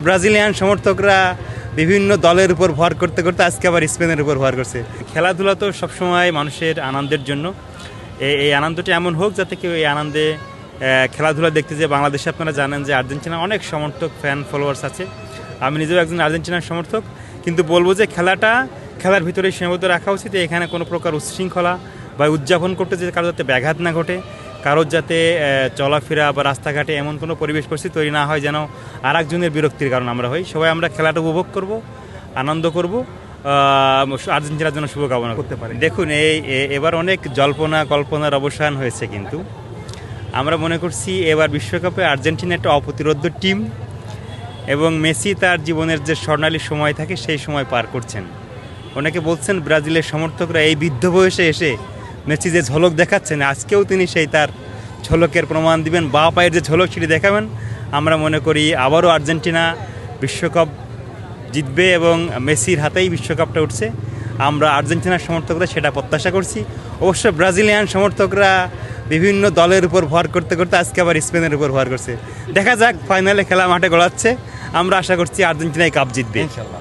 Brazilian সমর্থকরা বিভিন্ন দলের উপর ভর করতে করতে আজকে আবার স্পেনের উপর ভর করছে। খেলাধুলা তো সবসময় মানুষের আনন্দের জন্য, এই আনন্দটা এমন হোক যাতে কেউ এই আনন্দে খেলাধুলা দেখতে যে বাংলাদেশে আপনারা জানেন যে আর্জেন্টিনা অনেক সমর্থক ফ্যান ফলোয়ার্স আছে। আমি নিজেও একজন আর্জেন্টিনার সমর্থক, কিন্তু বলবো যে খেলার ভিতরেই সীমাবদ্ধ রাখা উচিত। এখানে কোনো প্রকার উচ্ছৃঙ্খলা বা উদযাপন করতে যে কারো যাতে ব্যাঘাত না ঘটে, কারোর যাতে চলাফেরা বা রাস্তাঘাটে এমন কোনো পরিবেশ পরিস্থিতি তৈরি না হয় যেন আর একজনের বিরক্তির কারণ আমরা হই। সবাই আমরা খেলাটা উপভোগ করব, আনন্দ করব, আর্জেন্টিনার জন্য শুভকামনা করতে পারি। দেখুন, এবার অনেক কল্পনার অবসান হয়েছে, কিন্তু আমরা মনে করছি এবার বিশ্বকাপে আর্জেন্টিনা একটা অপ্রতিরোধ্য টিম এবং মেসি তার জীবনের যে স্বর্ণালী সময় থাকে সেই সময় পার করছেন। অনেকে বলছেন ব্রাজিলের সমর্থকরা এই বৃদ্ধ বয়সে এসে মেসি যে ঝলক দেখাচ্ছেন, আজকেও তিনি সেই তার ঝলকের প্রমাণ দিবেন, বা পায়ের যে ঝলক সেটি দেখাবেন। আমরা মনে করি আবারও আর্জেন্টিনা বিশ্বকাপ জিতবে এবং মেসির হাতেই বিশ্বকাপটা উঠছে। আমরা আর্জেন্টিনার সমর্থকরা সেটা প্রত্যাশা করছি। অবশ্য ব্রাজিলিয়ান সমর্থকরা বিভিন্ন দলের উপর ভর করতে করতে আজকে আবার স্পেনের উপর ভর করছে। দেখা যাক, ফাইনালে খেলা মাঠে গড়াচ্ছে। আমরা আশা করছি আর্জেন্টিনাই কাপ জিতবে ইনশাআল্লাহ।